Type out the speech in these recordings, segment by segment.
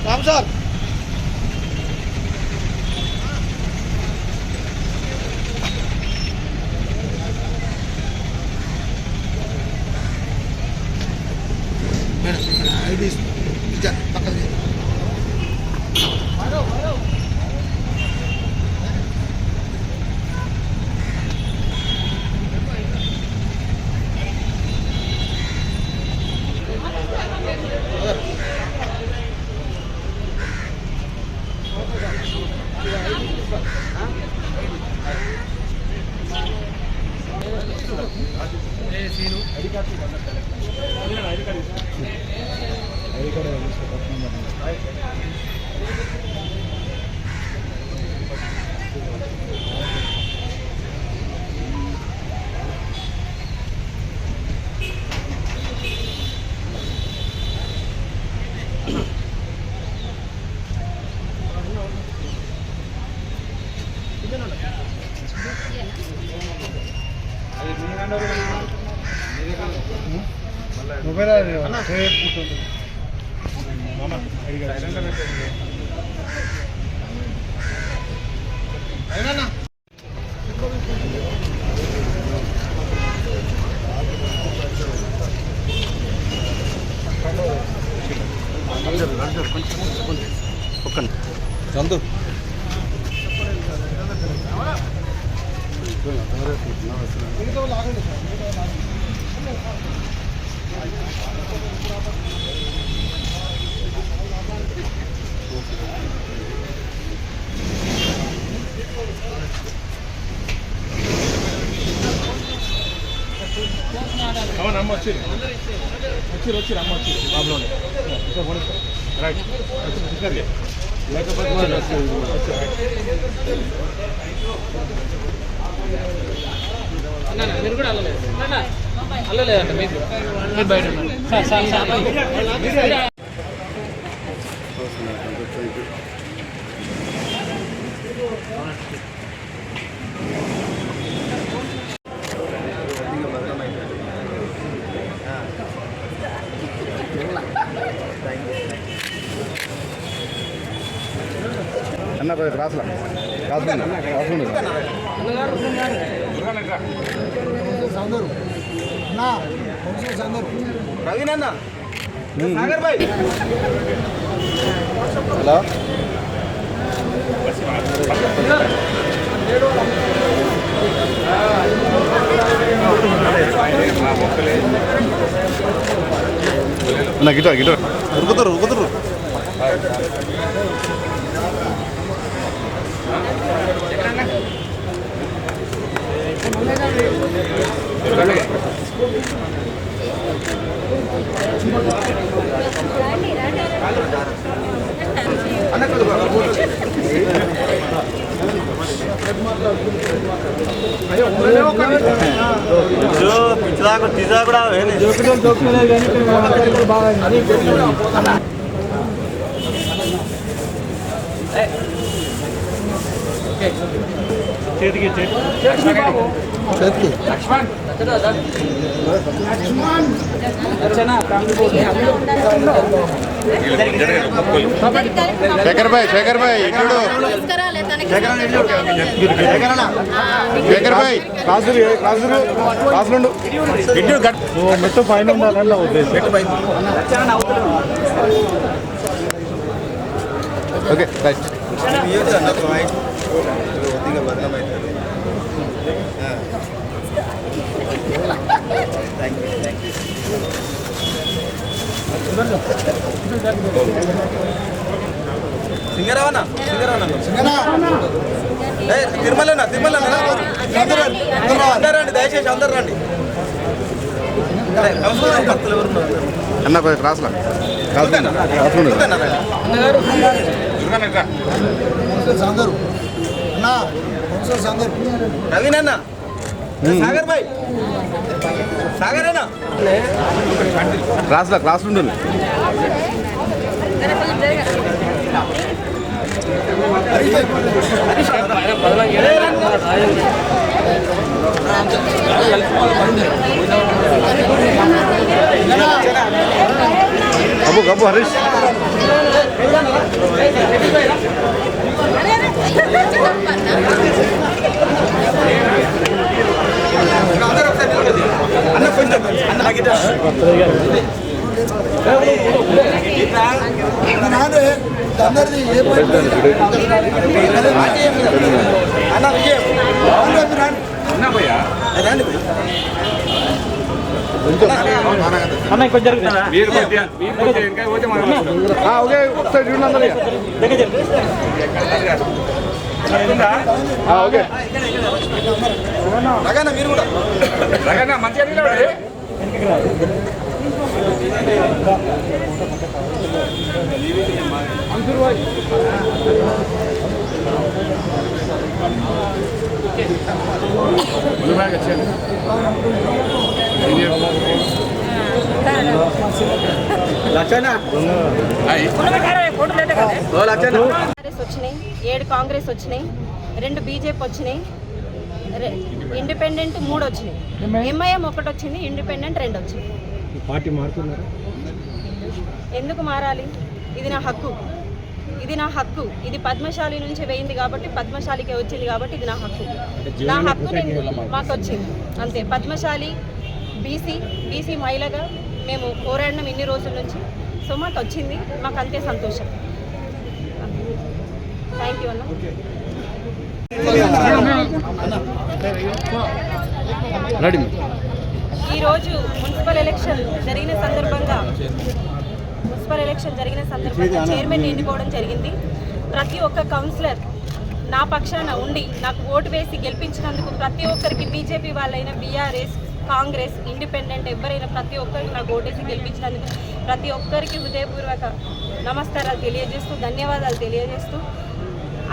Ram sir Chandu అమ్మ వచ్చి అమ్మ వచ్చి బాబులోనే రైట్ మీరు కూడా అల్లలేదంట మీరు బయట అన్న రాసులా రవీనన్న సాగర్ భాయ్ హలో అన్న గిటార్ ఉరుకుతారు पिछला को चीजा కూడా చేతికి శేఖర్ భాయ్ ఇటు శేఖర్ భాయ్ క్లాసులు ఇటు మెట్టు పైన ఉండాలని ఉద్దేశం. ఓకే రైట్ సింగరావనా తిరుమలనా అందరు రండి దయచేసి అందరు రండి అన్న కొంచెం క్లాస్లో రవీన్ అన్న సాగర్ భాయ్ సాగర్ అన్న క్లాస్లో ఉండు గబ్బు హరీష్ అన్న కొంచెం అన్న కొంచెం ఓకే ఒకసారి చూడండి అందరూ ఓకే రగన్న మీరు కూడా రగన్న మంచిగా వచ్చినాయి, 7 కాంగ్రెస్ వచ్చినాయి, 2 బీజేపీ వచ్చినాయి, ఇండిపెండెంట్ 3 వచ్చినాయి, ఎంఐఎం 1 వచ్చింది, ఇండిపెండెంట్ 2 వచ్చింది. పార్టీ మారుతున్నారు. ఎందుకు మారాలి? ఇది నా హక్కు, ఇది పద్మశాలి నుంచి వేయింది కాబట్టి పద్మశాలికే వచ్చింది కాబట్టి ఇది నా హక్కు మాకు వచ్చింది అంతే. పద్మశాలి బీసీ మహిళగా మేము పోరాడినాం ఇన్ని రోజుల నుంచి. సో మాకు వచ్చింది, మాకు అంతే సంతోషం. థ్యాంక్ యూ అన్న. ఈరోజు మున్సిపల్ ఎలక్షన్ జరిగిన సందర్భంగా చైర్మన్ ఎన్నుకోవడం జరిగింది. ప్రతి ఒక్క కౌన్సిలర్ నా పక్షాన ఉండి నాకు ఓటు వేసి గెలిపించినందుకు ప్రతి ఒక్కరికి, బీజేపీ వాళ్ళైనా, బీఆర్ఎస్, కాంగ్రెస్, ఇండిపెండెంట్ ఎవరైనా ప్రతి ఒక్కరికి నాకు ఓటేసి గెలిపించినందుకు ప్రతి ఒక్కరికి హృదయపూర్వక నమస్కారాలు తెలియజేస్తూ, ధన్యవాదాలు తెలియజేస్తూ,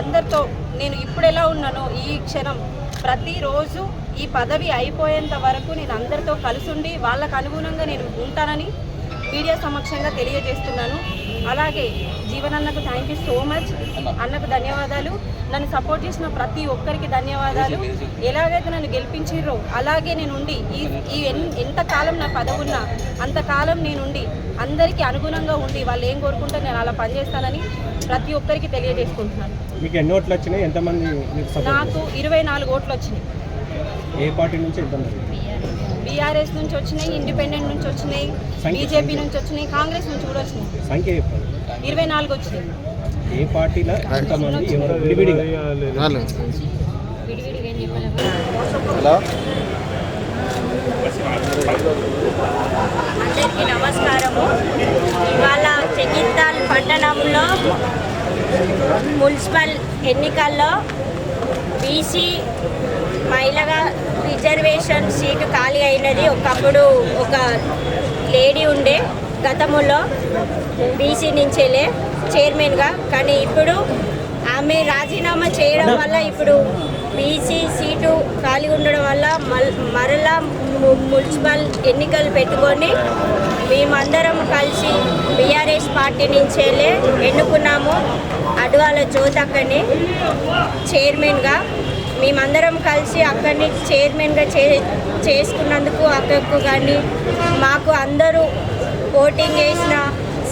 అందరితో నేను ఇప్పుడు ఎలా ఉన్నానో ఈ క్షణం ప్రతిరోజు ఈ పదవి అయిపోయేంత వరకు నేను అందరితో కలిసుండి వాళ్ళకు అనుగుణంగా నేను ఉంటానని మీడియా సమక్షంగా తెలియజేస్తున్నాను. అలాగే జీవనన్నకు థ్యాంక్ యూ సో మచ్, అన్నకు ధన్యవాదాలు. నన్ను సపోర్ట్ చేసిన ప్రతి ఒక్కరికి ధన్యవాదాలు. ఎలాగైతే నన్ను గెలిపించిర్రో అలాగే నేను ఉండి ఈ ఎంతకాలం నా పదవి ఉన్నా అంతకాలం నేనుండి అందరికీ అనుగుణంగా ఉండి వాళ్ళు ఏం కోరుకుంటే నేను అలా పనిచేస్తానని ప్రతి ఒక్కరికి తెలియజేసుకుంటున్నాను. మీకు ఎన్ని ఓట్లు వచ్చినాయి? ఎంతమంది? నాకు 24 ఓట్లు వచ్చినాయి. ఏ పార్టీ నుంచి? ఎంతమంది? బీఆర్ఎస్ నుంచి వచ్చినాయి, ఇండిపెండెంట్ నుంచి వచ్చినాయి, బీజేపీ నుంచి వచ్చినాయి, కాంగ్రెస్ నుంచి కూడా వచ్చినాయి. సంఖ్య 24 వచ్చినాయి. ఏ పార్టీలో ఎంతమంది? విడివిడిగా? అందరికీ నమస్కారము. ఇవాళ జగిత్యాల పట్టణంలో మున్సిపల్ ఎన్నికల్లో బీసీ మహిళగా రిజర్వేషన్ సీటు ఖాళీ అయినది. ఒకప్పుడు ఒక లేడీ ఉండే గతంలో బీసీ నుంచేలే చైర్మన్గా, కానీ ఇప్పుడు ఆమె రాజీనామా చేయడం వల్ల ఇప్పుడు బీసీ సీటు ఖాళీ ఉండడం వల్ల మరలా మున్సిపల్ ఎన్నికలు పెట్టుకొని మేమందరం కలిసి బీఆర్ఎస్ పార్టీ నుంచి ఎన్నుకున్నాము అడ్వాల జ్యోతక్కని చైర్మన్గా. మేమందరం కలిసి అక్కడిని చైర్మన్గా చేసుకున్నందుకు అక్కకు కానీ మాకు అందరూ ఓటింగ్ చేసిన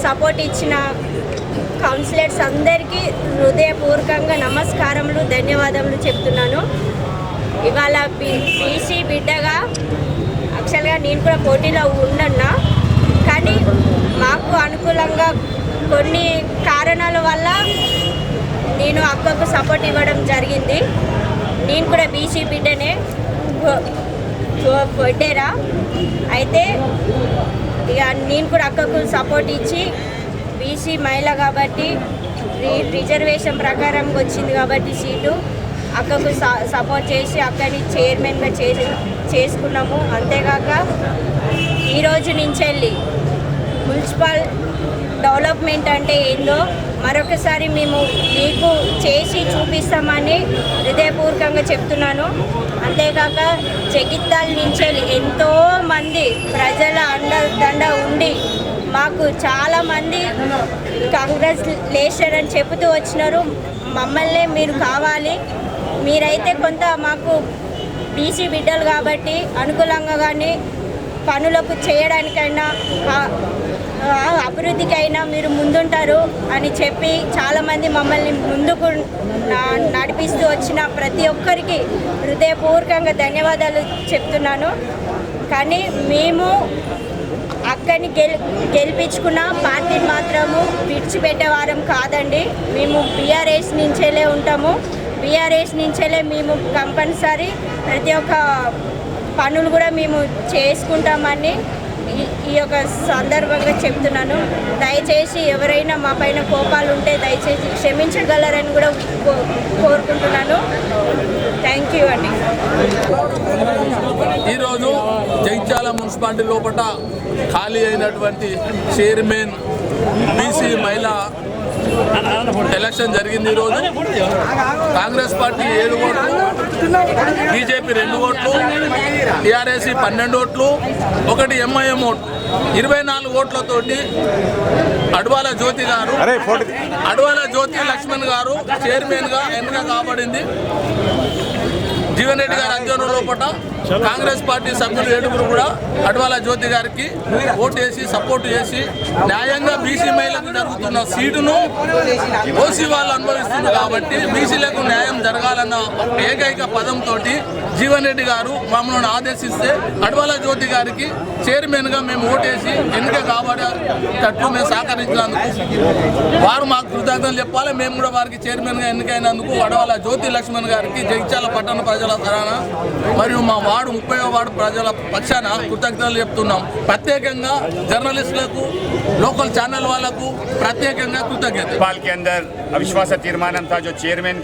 సపోర్ట్ ఇచ్చిన కౌన్సిలర్స్ అందరికీ హృదయపూర్వకంగా నమస్కారములు ధన్యవాదములు చెప్తున్నాను. ఇవాళ బీసీ బిడ్డగా యాక్చువల్గా నేను కూడా పోటీలో ఉండన్నా, కానీ మాకు అనుకూలంగా కొన్ని కారణాల వల్ల నేను అక్కకు సపోర్ట్ ఇవ్వడం జరిగింది. నేను కూడా బీసీ బిడ్డనే బిడ్డరా. అయితే ఇక నేను కూడా అక్కకు సపోర్ట్ ఇచ్చి బీసీ మహిళ కాబట్టి రిజర్వేషన్ ప్రకారం వచ్చింది కాబట్టి సీటు అక్కకు సపోర్ట్ చేసి అక్కని చైర్మన్గా చేసుకున్నాము. అంతేకాక ఈరోజు నుంచి వెళ్ళి మున్సిపల్ డెవలప్మెంట్ అంటే ఏందో మరొకసారి మేము మీకు చేసి చూపిస్తామని హృదయపూర్వకంగా చెప్తున్నాను. అంతేకాక జగిత్యాల నుంచి ఎంతోమంది ప్రజల అండదండ ఉండి మాకు చాలామంది కాంగ్రెస్లేషన్ అని చెబుతూ వచ్చినారు. మమ్మల్ని మీరు కావాలి, మీరైతే కొంత మాకు బీసీ బిడ్డలు కాబట్టి అనుకూలంగా కానీ పనులకు చేయడానికైనా అభివృద్ధికైనా మీరు ముందుంటారు అని చెప్పి చాలామంది మమ్మల్ని ముందుకు నడిపిస్తూ వచ్చిన ప్రతి ఒక్కరికి హృదయపూర్వకంగా ధన్యవాదాలు చెప్తున్నాను. కానీ మేము అక్కడిని గెలిపించుకున్న పార్టీని మాత్రము విడిచిపెట్టేవారం కాదండి. మేము బీఆర్ఎస్ నుంచేలే ఉంటాము. బీఆర్ఎస్ నుంచేలే మేము కంపల్సరీ ప్రతి ఒక్క పనులు కూడా మేము చేసుకుంటామని ఈ యొక్క సందర్భంగా చెప్తున్నాను. దయచేసి ఎవరైనా మా పైన కోపాలు ఉంటే దయచేసి క్షమించగలరని కూడా కోరుకుంటున్నాను. థ్యాంక్ యూ అండి. ఈరోజు జగిత్యాల మున్సిపాలిటీ లోపల ఖాళీ అయినటువంటి చైర్మన్ బీసీ మహిళ ఎలక్షన్ జరిగింది. ఈరోజు కాంగ్రెస్ పార్టీ 7 ఓట్లు, బీజేపీ 2 ఓట్లు, టీఆర్ఎస్ 12 ఓట్లు, 1 ఎంఐఎం ఓట్లు, 24 ఓట్లతోటి అడ్వాల జ్యోతి లక్ష్మణ్ గారు చైర్మన్గా ఎన్నిక కాబడింది. జీవన్ రెడ్డి గారి అధ్యయనం లోపల కాంగ్రెస్ పార్టీ సభ్యులు 7 కూడా అడ్వాల జ్యోతి గారికి ఓటు వేసి సపోర్ట్ చేసి న్యాయంగా బీసీ మహిళలకు జరుగుతున్న సీటును ఓసీ వాళ్ళు అనుభవిస్తున్నారు కాబట్టి బీసీలకు న్యాయం జరగాలన్న ఏకైక పదంతో జీవన్ రెడ్డి గారు మమ్మల్ని ఆదేశిస్తే అడ్వాల జ్యోతి గారికి చైర్మన్గా మేము ఓటేసి ఎన్నిక కాబట్టేటట్లు మేము సహకరించినందుకు వారు మాకు కృతజ్ఞతలు చెప్పాలి. మేము కూడా వారికి చైర్మన్గా ఎన్నికైనందుకు అడ్వాల జ్యోతి లక్ష్మణ్ గారికి జగిత్యాల పట్టణ ప్రజల తరఫున మరియు మా వార్డు 30వ వార్డు ప్రజల పక్షాన కృతజ్ఞతలు చెప్తున్నాం. ప్రత్యేకంగా జర్నలిస్టులకు, లోకల్ ఛానల్ वालों प्रत्येक कृतज्ञता। पाल के अंदर अविश्वास तीर्मानम था जो चेयरमैन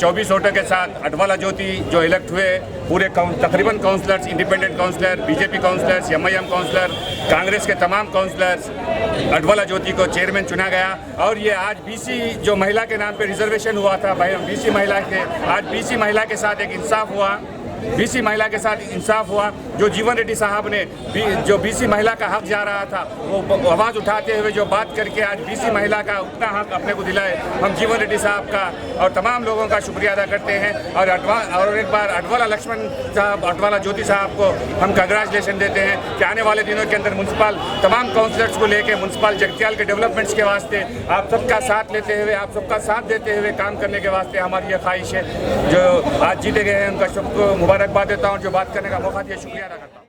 24 वोटों के साथ अडवाला ज्योति जो इलेक्ट हुए, पूरे तकरीबन councillors, independent councillor, BJP councillors, MIM councillor, Congress के तमाम काउंसलर्स, अडवाला ज्योति को चेयरमैन चुना गया। और ये आज बीसी जो महिला के नाम पे रिजर्वेशन हुआ था, बीसी महिला के आज बीसी महिला के साथ एक इंसाफ हुआ, बीसी महिला के साथ इंसाफ हुआ। जो जीवन रेड्डी साहब ने जो बीसी महिला का हक जा रहा था वो आवाज़ उठाते हुए जो बात करके आज बीसी महिला का उतना हक अपने को दिलाए, हम जीवन रेड्डी साहब का और तमाम लोगों का शुक्रिया अदा करते हैं। और एक बार अडवाला लक्ष्मण साहब, अडवाला ज्योति साहब को हम कंग्रेचुलेशन देते हैं कि आने वाले दिनों के अंदर म्यूनसिपल तमाम काउंसलर्स को लेकर म्यूनसिपल जगत्याल के डेवलपमेंट्स के वास्ते आप सबका साथ लेते हुए, आप सबका साथ देते हुए काम करने के वास्ते हमारी ये ख्वाहिश है। जो आज जीते गए हैं उनका सबको मुबारकबाद देता हूँ, जो बात करने का मौका दिया, शुक्रिया अदा करता हूँ।